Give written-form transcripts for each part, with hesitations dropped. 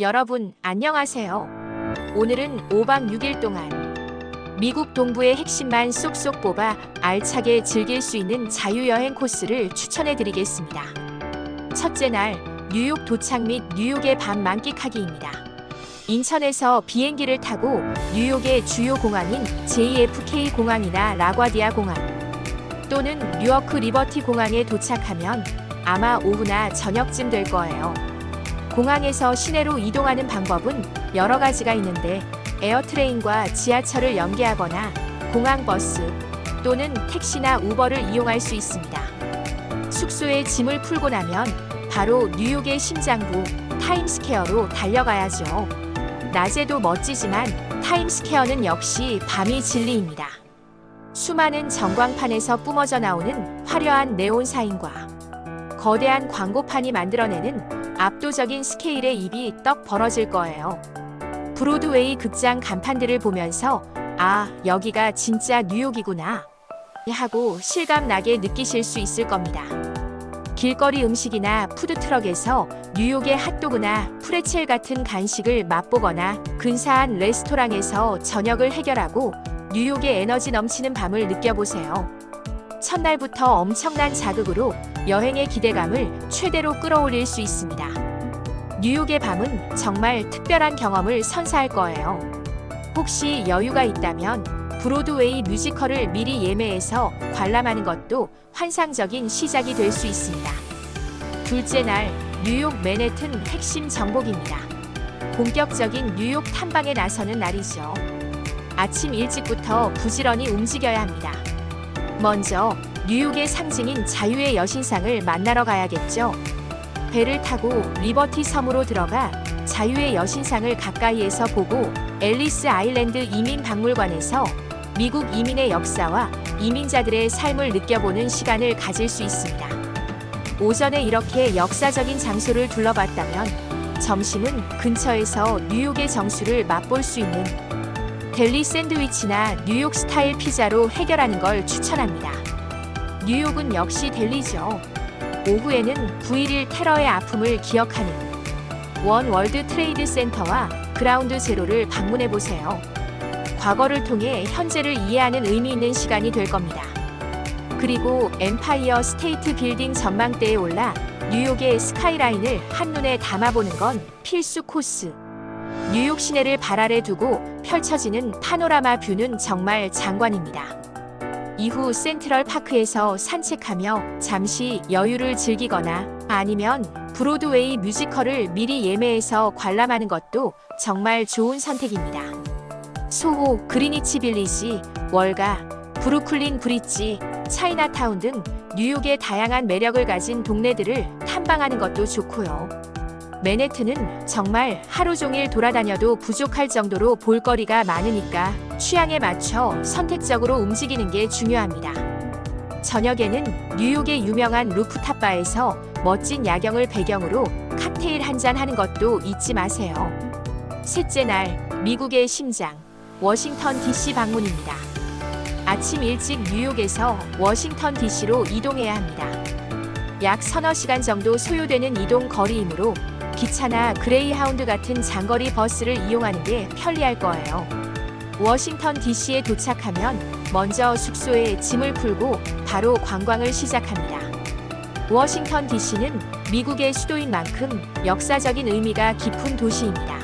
여러분, 안녕하세요. 오늘은 5박 6일 동안 미국 동부의 핵심만 쏙쏙 뽑아 알차게 즐길 수 있는 자유여행 코스를 추천해 드리겠습니다. 첫째 날, 뉴욕 도착 및 뉴욕의 밤 만끽하기입니다. 인천에서 비행기를 타고 뉴욕의 주요 공항인 JFK 공항이나 라과디아 공항 또는 뉴워크 리버티 공항에 도착하면 아마 오후나 저녁쯤 될 거예요. 공항에서 시내로 이동하는 방법은 여러 가지가 있는데 에어트레인과 지하철을 연계하거나 공항버스 또는 택시나 우버를 이용할 수 있습니다. 숙소에 짐을 풀고 나면 바로 뉴욕의 심장부 타임스퀘어로 달려가야죠. 낮에도 멋지지만 타임스퀘어는 역시 밤이 진리입니다. 수많은 전광판에서 뿜어져 나오는 화려한 네온 사인과 거대한 광고판이 만들어내는 압도적인 스케일의 입이 떡 벌어질 거예요. 브로드웨이 극장 간판들을 보면서 아, 여기가 진짜 뉴욕이구나 하고 실감나게 느끼실 수 있을 겁니다. 길거리 음식이나 푸드트럭에서 뉴욕의 핫도그나 프레첼 같은 간식을 맛보거나 근사한 레스토랑에서 저녁을 해결하고 뉴욕의 에너지 넘치는 밤을 느껴보세요. 첫날부터 엄청난 자극으로 여행의 기대감을 최대로 끌어올릴 수 있습니다. 뉴욕의 밤은 정말 특별한 경험을 선사할 거예요. 혹시 여유가 있다면 브로드웨이 뮤지컬을 미리 예매해서 관람하는 것도 환상적인 시작이 될 수 있습니다. 둘째 날, 뉴욕 맨해튼 핵심 정복입니다. 본격적인 뉴욕 탐방에 나서는 날이죠. 아침 일찍부터 부지런히 움직여야 합니다. 먼저 뉴욕의 상징인 자유의 여신상을 만나러 가야겠죠. 배를 타고 리버티 섬으로 들어가 자유의 여신상을 가까이에서 보고 앨리스 아일랜드 이민박물관에서 미국 이민의 역사와 이민자들의 삶을 느껴보는 시간을 가질 수 있습니다. 오전에 이렇게 역사적인 장소를 둘러봤다면 점심은 근처에서 뉴욕의 정수를 맛볼 수 있는 델리 샌드위치나 뉴욕 스타일 피자로 해결하는 걸 추천합니다. 뉴욕은 역시 델리죠. 오후에는 9.11 테러의 아픔을 기억하는 원 월드 트레이드 센터와 그라운드 제로를 방문해보세요. 과거를 통해 현재를 이해하는 의미 있는 시간이 될 겁니다. 그리고 엠파이어 스테이트 빌딩 전망대에 올라 뉴욕의 스카이라인을 한눈에 담아보는 건 필수 코스. 뉴욕 시내를 발 아래 두고 펼쳐지는 파노라마 뷰는 정말 장관입니다. 이후 센트럴 파크에서 산책하며 잠시 여유를 즐기거나 아니면 브로드웨이 뮤지컬을 미리 예매해서 관람하는 것도 정말 좋은 선택입니다. 소호, 그리니치 빌리지, 월가, 브루클린 브릿지, 차이나타운 등 뉴욕의 다양한 매력을 가진 동네들을 탐방하는 것도 좋고요. 맨해튼은 정말 하루 종일 돌아다녀도 부족할 정도로 볼거리가 많으니까 취향에 맞춰 선택적으로 움직이는 게 중요합니다. 저녁에는 뉴욕의 유명한 루프탑 바에서 멋진 야경을 배경으로 칵테일 한잔 하는 것도 잊지 마세요. 셋째 날, 미국의 심장, 워싱턴 DC 방문입니다. 아침 일찍 뉴욕에서 워싱턴 DC로 이동해야 합니다. 약 서너 시간 정도 소요되는 이동 거리이므로 기차나 그레이하운드 같은 장거리 버스를 이용하는 게 편리할 거예요. 워싱턴 DC에 도착하면 먼저 숙소에 짐을 풀고 바로 관광을 시작합니다. 워싱턴 DC는 미국의 수도인 만큼 역사적인 의미가 깊은 도시입니다.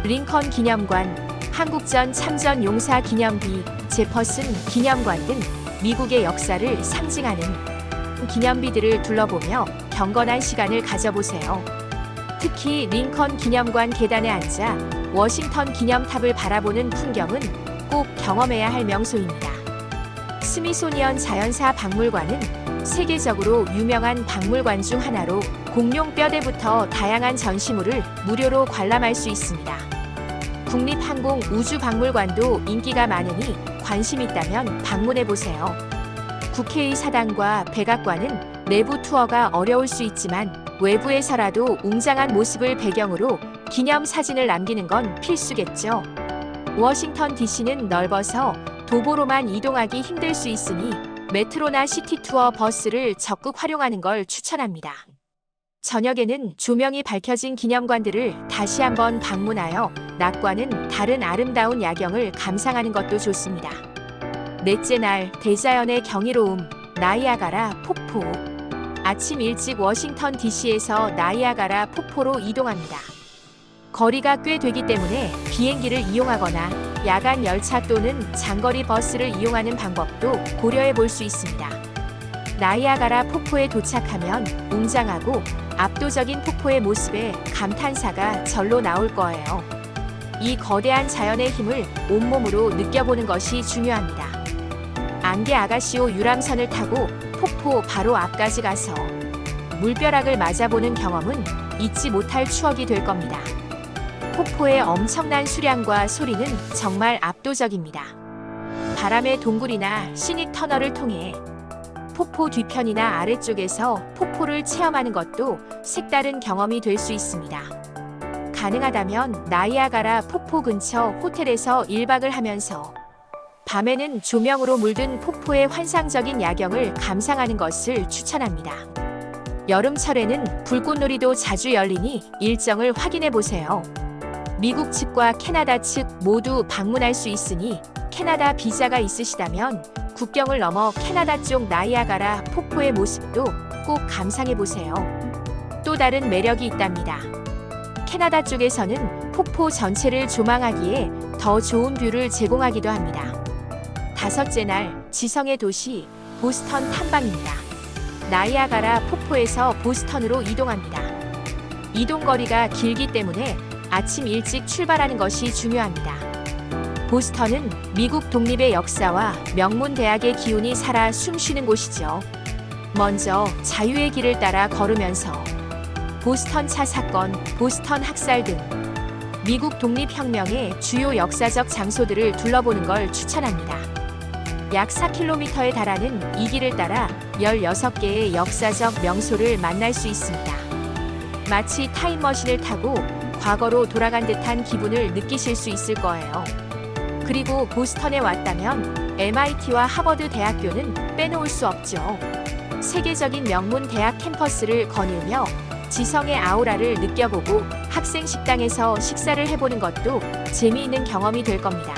링컨 기념관, 한국전 참전 용사 기념비, 제퍼슨 기념관 등 미국의 역사를 상징하는 기념비들을 둘러보며 경건한 시간을 가져보세요. 특히 링컨 기념관 계단에 앉아 워싱턴 기념탑을 바라보는 풍경은 꼭 경험해야 할 명소입니다. 스미소니언 자연사 박물관은 세계적으로 유명한 박물관 중 하나로 공룡 뼈대부터 다양한 전시물을 무료로 관람할 수 있습니다. 국립항공우주박물관도 인기가 많으니 관심 있다면 방문해보세요. 국회의 사당과 백악관은 내부 투어가 어려울 수 있지만 외부에서라도 웅장한 모습을 배경으로 기념 사진을 남기는 건 필수겠죠. 워싱턴 DC는 넓어서 도보로만 이동하기 힘들 수 있으니 메트로나 시티투어 버스를 적극 활용하는 걸 추천합니다. 저녁에는 조명이 밝혀진 기념관들을 다시 한번 방문하여 낮과는 다른 아름다운 야경을 감상하는 것도 좋습니다. 넷째 날, 대자연의 경이로움, 나이아가라 폭포. 아침 일찍 워싱턴 DC에서 나이아가라 폭포로 이동합니다. 거리가 꽤 되기 때문에 비행기를 이용하거나 야간 열차 또는 장거리 버스를 이용하는 방법도 고려해 볼 수 있습니다. 나이아가라 폭포에 도착하면 웅장하고 압도적인 폭포의 모습에 감탄사가 절로 나올 거예요. 이 거대한 자연의 힘을 온몸으로 느껴보는 것이 중요합니다. 안개 아가시오 유람선을 타고 폭포 바로 앞까지 가서 물벼락을 맞아보는 경험은 잊지 못할 추억이 될 겁니다. 폭포의 엄청난 수량과 소리는 정말 압도적입니다. 바람의 동굴이나 시닉 터널을 통해 폭포 뒤편이나 아래쪽에서 폭포를 체험하는 것도 색다른 경험이 될 수 있습니다. 가능하다면 나이아가라 폭포 근처 호텔에서 1박을 하면서 밤에는 조명으로 물든 폭포의 환상적인 야경을 감상하는 것을 추천합니다. 여름철에는 불꽃놀이도 자주 열리니 일정을 확인해 보세요. 미국 측과 캐나다 측 모두 방문할 수 있으니 캐나다 비자가 있으시다면 국경을 넘어 캐나다 쪽 나이아가라 폭포의 모습도 꼭 감상해 보세요. 또 다른 매력이 있답니다. 캐나다 쪽에서는 폭포 전체를 조망하기에 더 좋은 뷰를 제공하기도 합니다. 다섯째 날, 지성의 도시 보스턴 탐방입니다. 나이아가라 폭포에서 보스턴으로 이동합니다. 이동 거리가 길기 때문에 아침 일찍 출발하는 것이 중요합니다. 보스턴은 미국 독립의 역사와 명문 대학의 기운이 살아 숨쉬는 곳이죠. 먼저 자유의 길을 따라 걸으면서 보스턴 차 사건, 보스턴 학살 등 미국 독립혁명의 주요 역사적 장소들을 둘러보는 걸 추천합니다. 약 4km에 달하는 이 길을 따라 16개의 역사적 명소를 만날 수 있습니다. 마치 타임머신을 타고 과거로 돌아간 듯한 기분을 느끼실 수 있을 거예요. 그리고 보스턴에 왔다면 MIT와 하버드 대학교는 빼놓을 수 없죠. 세계적인 명문 대학 캠퍼스를 거닐며 지성의 아우라를 느껴보고 학생 식당에서 식사를 해보는 것도 재미있는 경험이 될 겁니다.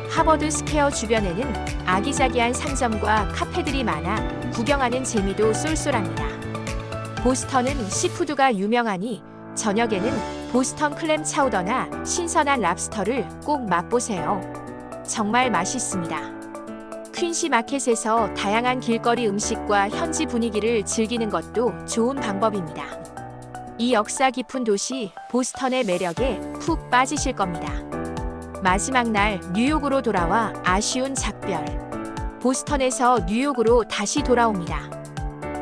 하버드 스퀘어 주변에는 아기자기한 상점과 카페들이 많아 구경하는 재미도 쏠쏠합니다. 보스턴은 시푸드가 유명하니 저녁에는 보스턴 클램 차우더나 신선한 랍스터를 꼭 맛보세요. 정말 맛있습니다. 퀸시 마켓에서 다양한 길거리 음식과 현지 분위기를 즐기는 것도 좋은 방법입니다. 이 역사 깊은 도시 보스턴의 매력에 푹 빠지실 겁니다. 마지막 날 뉴욕으로 돌아와 아쉬운 작별. 보스턴에서 뉴욕으로 다시 돌아옵니다.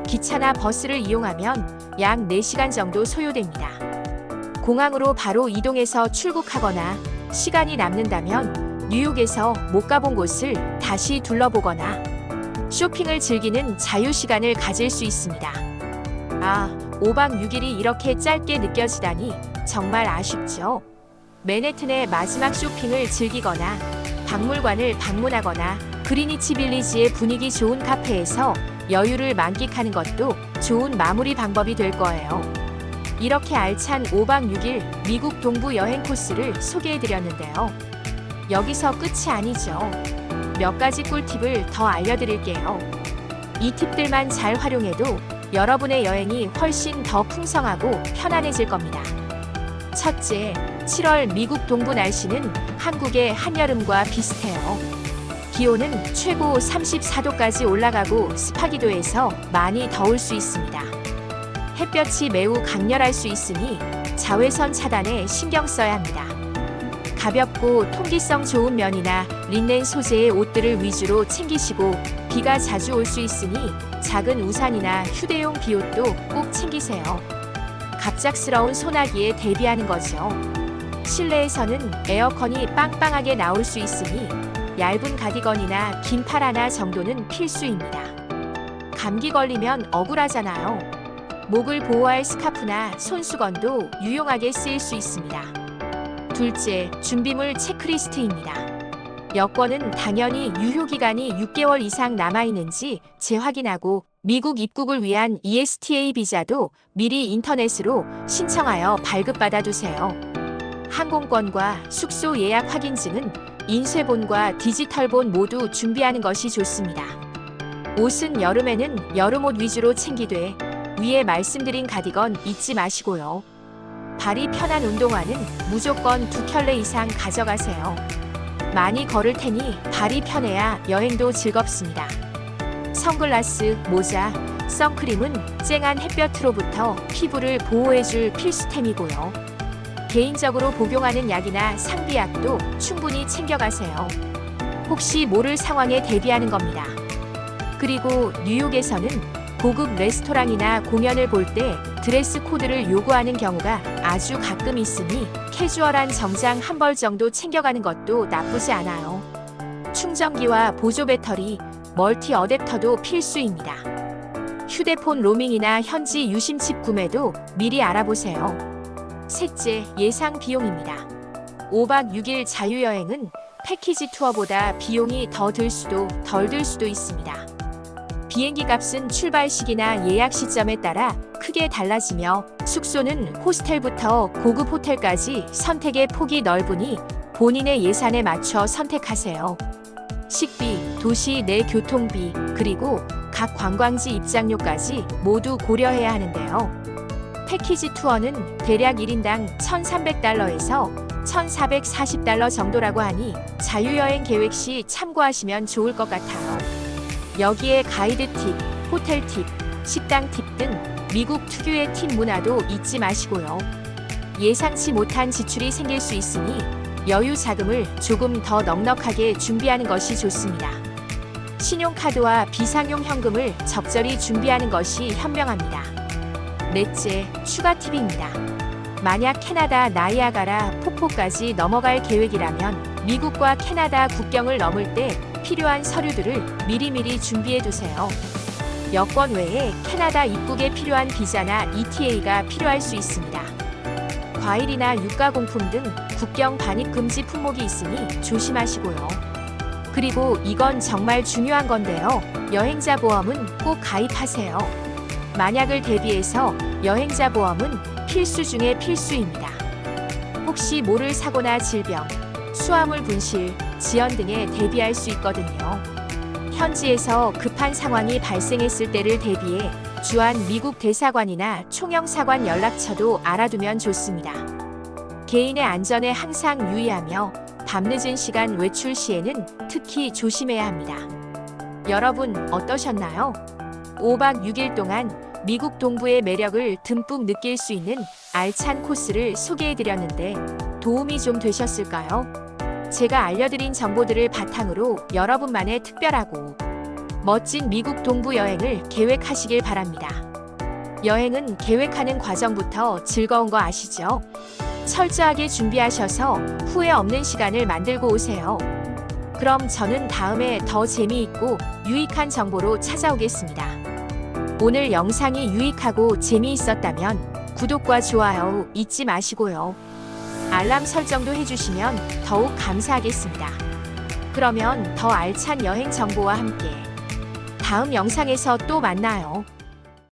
기차나 버스를 이용하면 약 4시간 정도 소요됩니다. 공항으로 바로 이동해서 출국하거나 시간이 남는다면 뉴욕에서 못 가본 곳을 다시 둘러보거나 쇼핑을 즐기는 자유시간을 가질 수 있습니다. 5박 6일이 이렇게 짧게 느껴지다니 정말 아쉽죠. 맨해튼의 마지막 쇼핑을 즐기거나 박물관을 방문하거나 그리니치 빌리지의 분위기 좋은 카페에서 여유를 만끽하는 것도 좋은 마무리 방법이 될 거예요. 이렇게 알찬 5박 6일 미국 동부 여행 코스를 소개해드렸는데요. 여기서 끝이 아니죠. 몇 가지 꿀팁을 더 알려드릴게요. 이 팁들만 잘 활용해도 여러분의 여행이 훨씬 더 풍성하고 편안해질 겁니다. 첫째, 7월 미국 동부 날씨는 한국의 한여름과 비슷해요. 기온은 최고 34도까지 올라가고 습하기도 해서 많이 더울 수 있습니다. 햇볕이 매우 강렬할 수 있으니 자외선 차단에 신경 써야 합니다. 가볍고 통기성 좋은 면이나 린넨 소재의 옷들을 위주로 챙기시고 비가 자주 올 수 있으니 작은 우산이나 휴대용 비옷도 꼭 챙기세요. 갑작스러운 소나기에 대비하는 거죠. 실내에서는 에어컨이 빵빵하게 나올 수 있으니 얇은 가디건이나 긴팔 하나 정도는 필수입니다. 감기 걸리면 억울하잖아요. 목을 보호할 스카프나 손수건도 유용하게 쓰일 수 있습니다. 둘째, 준비물 체크리스트입니다. 여권은 당연히 유효기간이 6개월 이상 남아있는지 재확인하고 미국 입국을 위한 ESTA 비자도 미리 인터넷으로 신청하여 발급받아 두세요. 항공권과 숙소 예약 확인증은 인쇄본과 디지털본 모두 준비하는 것이 좋습니다. 옷은 여름에는 여름옷 위주로 챙기되 위에 말씀드린 가디건 잊지 마시고요. 발이 편한 운동화는 무조건 2켤레 이상 가져가세요. 많이 걸을 테니 발이 편해야 여행도 즐겁습니다. 선글라스, 모자, 선크림은 쨍한 햇볕으로부터 피부를 보호해줄 필수템이고요. 개인적으로 복용하는 약이나 상비약도 충분히 챙겨가세요. 혹시 모를 상황에 대비하는 겁니다. 그리고 뉴욕에서는 고급 레스토랑이나 공연을 볼 때 드레스 코드를 요구하는 경우가 아주 가끔 있으니 캐주얼한 정장 한 벌 정도 챙겨가는 것도 나쁘지 않아요. 충전기와 보조 배터리, 멀티 어댑터도 필수입니다. 휴대폰 로밍이나 현지 유심칩 구매도 미리 알아보세요. 셋째, 예상 비용입니다. 5박 6일 자유여행은 패키지 투어보다 비용이 더 들 수도 덜 들 수도 있습니다. 비행기 값은 출발 시기나 예약 시점에 따라 크게 달라지며 숙소는 호스텔부터 고급 호텔까지 선택의 폭이 넓으니 본인의 예산에 맞춰 선택하세요. 식비, 도시 내 교통비, 그리고 각 관광지 입장료까지 모두 고려해야 하는데요. 패키지 투어는 대략 1인당 $1,300에서 $1,440 정도라고 하니 자유여행 계획 시 참고하시면 좋을 것 같아요. 여기에 가이드 팁, 호텔 팁, 식당 팁 등 미국 특유의 팁 문화도 잊지 마시고요. 예상치 못한 지출이 생길 수 있으니 여유 자금을 조금 더 넉넉하게 준비하는 것이 좋습니다. 신용카드와 비상용 현금을 적절히 준비하는 것이 현명합니다. 넷째, 추가 팁입니다. 만약 캐나다 나이아가라 폭포까지 넘어갈 계획이라면 미국과 캐나다 국경을 넘을 때 필요한 서류들을 미리미리 준비해 두세요. 여권 외에 캐나다 입국에 필요한 비자나 ETA가 필요할 수 있습니다. 과일이나 유가공품 등 국경 반입 금지 품목이 있으니 조심하시고요. 그리고 이건 정말 중요한 건데요. 여행자 보험은 꼭 가입하세요. 만약을 대비해서 여행자 보험은 필수 중의 필수입니다. 혹시 모를 사고나 질병, 수화물 분실, 지연 등에 대비할 수 있거든요. 현지에서 급한 상황이 발생했을 때를 대비해 주한 미국 대사관이나 총영사관 연락처도 알아두면 좋습니다. 개인의 안전에 항상 유의하며 밤늦은 시간 외출 시에는 특히 조심해야 합니다. 여러분 어떠셨나요? 5박 6일 동안 미국 동부의 매력을 듬뿍 느낄 수 있는 알찬 코스를 소개해드렸는데 도움이 좀 되셨을까요? 제가 알려드린 정보들을 바탕으로 여러분만의 특별하고 멋진 미국 동부 여행을 계획하시길 바랍니다. 여행은 계획하는 과정부터 즐거운 거 아시죠? 철저하게 준비하셔서 후회 없는 시간을 만들고 오세요. 그럼 저는 다음에 더 재미있고 유익한 정보로 찾아오겠습니다. 오늘 영상이 유익하고 재미있었다면 구독과 좋아요 잊지 마시고요. 알람 설정도 해주시면 더욱 감사하겠습니다. 그러면 더 알찬 여행 정보와 함께 다음 영상에서 또 만나요.